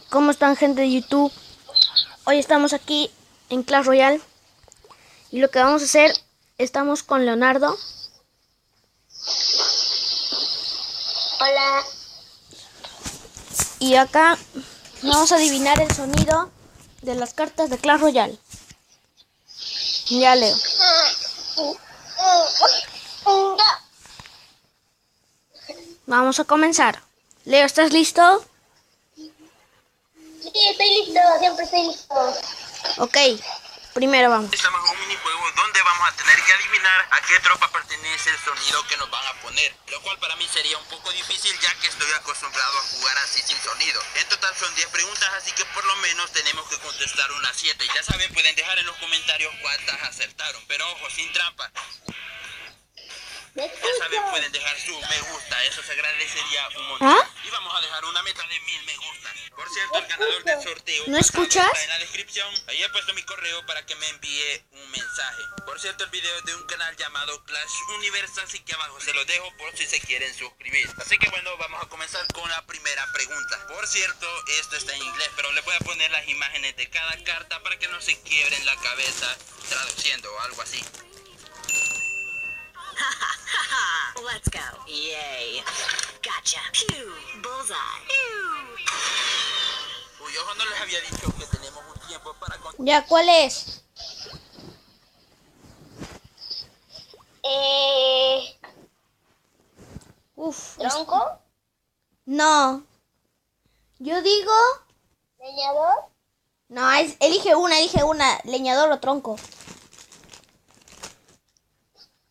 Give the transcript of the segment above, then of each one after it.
¿Cómo están, gente de YouTube? Hoy estamos aquí en Clash Royale y lo que vamos a hacer, estamos con Leonardo. Hola. Y acá vamos a adivinar el sonido de las cartas de Clash Royale. Ya, Leo. Vamos a comenzar. Leo, ¿estás listo? Sí, estoy listo, siempre estoy listo. Ok, primero vamos. Estamos en un minijuego donde vamos a tener que adivinar a qué tropa pertenece el sonido que nos van a poner, lo cual para mí sería un poco difícil ya que estoy acostumbrado a jugar así sin sonido. En total son 10 preguntas, así que por lo menos tenemos que contestar unas 7. Ya saben, pueden dejar en los comentarios cuántas acertaron, pero ojo, sin trampa. Ya saben, pueden dejar su me gusta, eso se agradecería un montón. ¿Ah? Y vamos a dejar una meta de 1000 me gusta. Por cierto, el ganador del sorteo ¿No pasado escuchas? está en la descripción. Ahí he puesto mi correo para que me envíe un mensaje. Por cierto, el video es de un canal llamado Clash Universe, así que abajo se lo dejo por si se quieren suscribir. Así que bueno, vamos a comenzar con la primera pregunta. Por cierto, esto está en inglés, pero le voy a poner las imágenes de cada carta para que no se quiebren la cabeza traduciendo o algo así. Let's go. Yay. Gotcha. Pew. Bullseye. Pew. Uy, ojo, no les había dicho que tenemos un tiempo para... Ya, ¿cuál es? ¿Tronco? No. Yo digo... ¿Leñador? No, elige una. Leñador o tronco.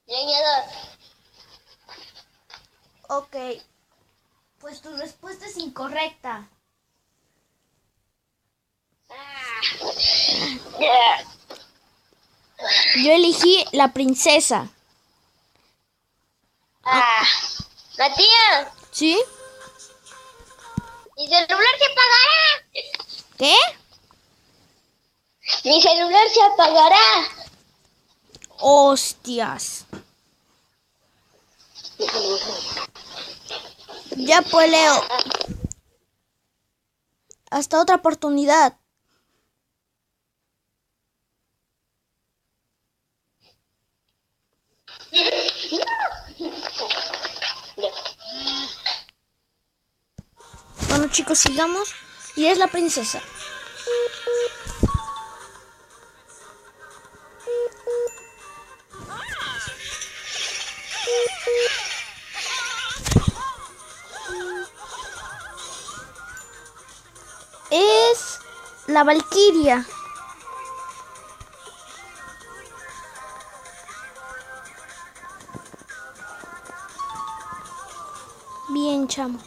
Leñador. Ok. Pues tu respuesta es incorrecta. Yo elegí la princesa. La tía. ¿Sí? Mi celular se apagará. ¿Qué? Mi celular se apagará. Hostias. Ya pues, Leo. Hasta otra oportunidad. Bueno, chicos, sigamos. Y es la princesa. Es la Valquiria. Bien, chamo.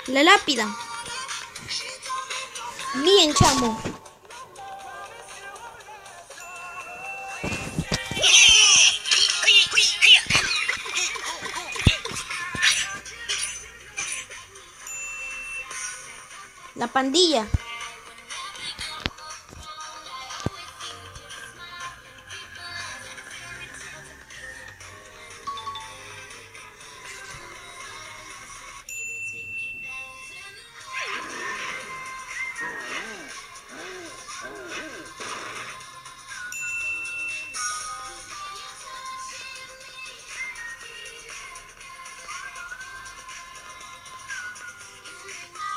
La lápida. Bien, chamo. La pandilla.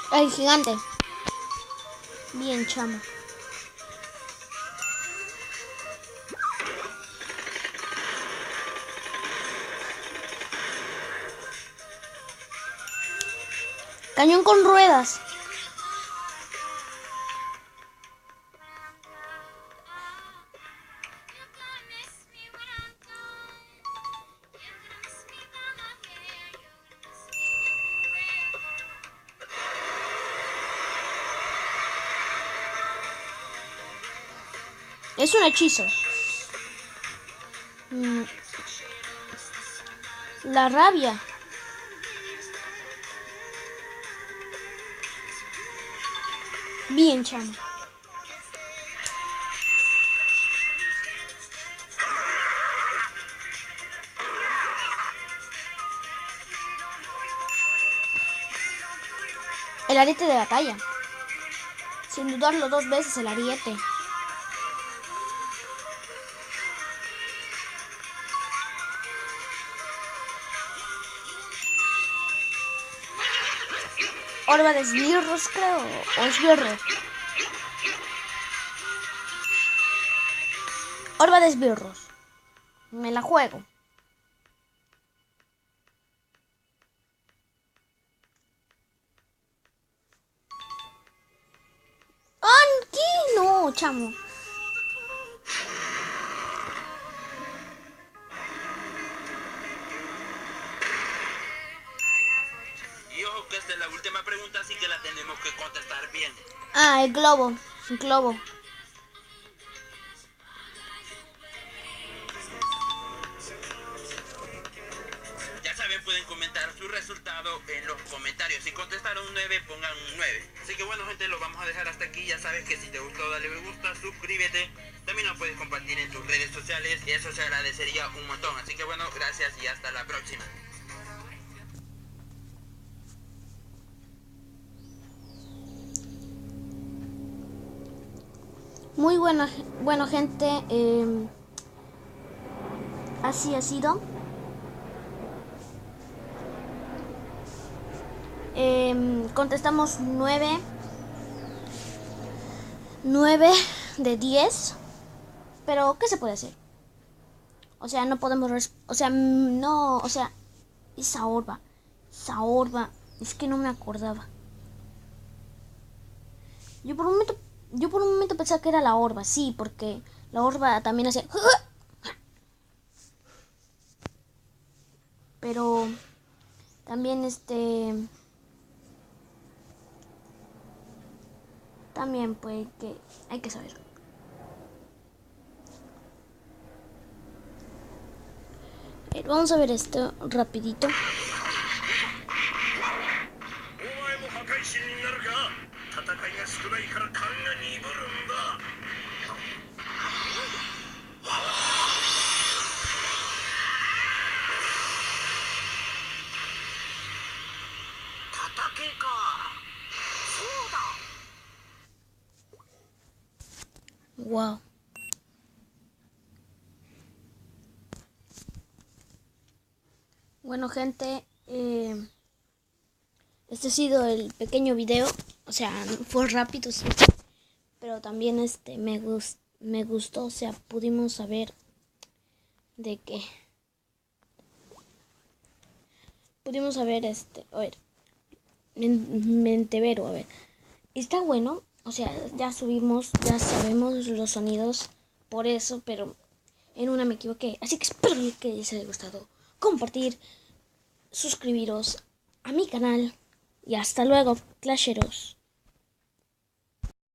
El gigante. Bien, chamo. Cañón con ruedas. Es un hechizo. La rabia. Bien, chamo. El ariete de batalla. Sin dudarlo 2 veces el ariete. Orba de esbirros, creo. O esbirro. Orba de esbirros. Me la juego. ¿Qué? No, chamo. Y ojo que esta es la última pregunta, así que la tenemos que contestar bien. Ah, el globo. El globo. Ya saben, pueden comentar su resultado en los comentarios. Si contestaron 9, pongan un 9. Así que bueno, gente, lo vamos a dejar hasta aquí. Ya sabes que si te gustó, dale me gusta, suscríbete. También lo puedes compartir en tus redes sociales y eso se agradecería un montón. Así que bueno, gracias y hasta la próxima. Muy buena, bueno, gente. Así ha sido. Contestamos 9 de 10. Pero, ¿qué se puede hacer? O sea, no podemos... no... O sea, esa orba. Es que no me acordaba. Yo por un momento pensaba que era la orba. Sí, porque la orba también hacía... Pero... También También pues que hay que saber. Vamos a ver esto rapidito. Wow. Bueno, gente, este ha sido el pequeño video. O sea, fue rápido, sí, pero también me gustó. O sea, pudimos saber de qué. Pudimos saber a ver, Mentevero, a ver. Está bueno, o sea, ya sabemos los sonidos por eso, pero en una me equivoqué. Así que espero que les haya gustado. Compartir, suscribiros a mi canal y hasta luego, Clasheros.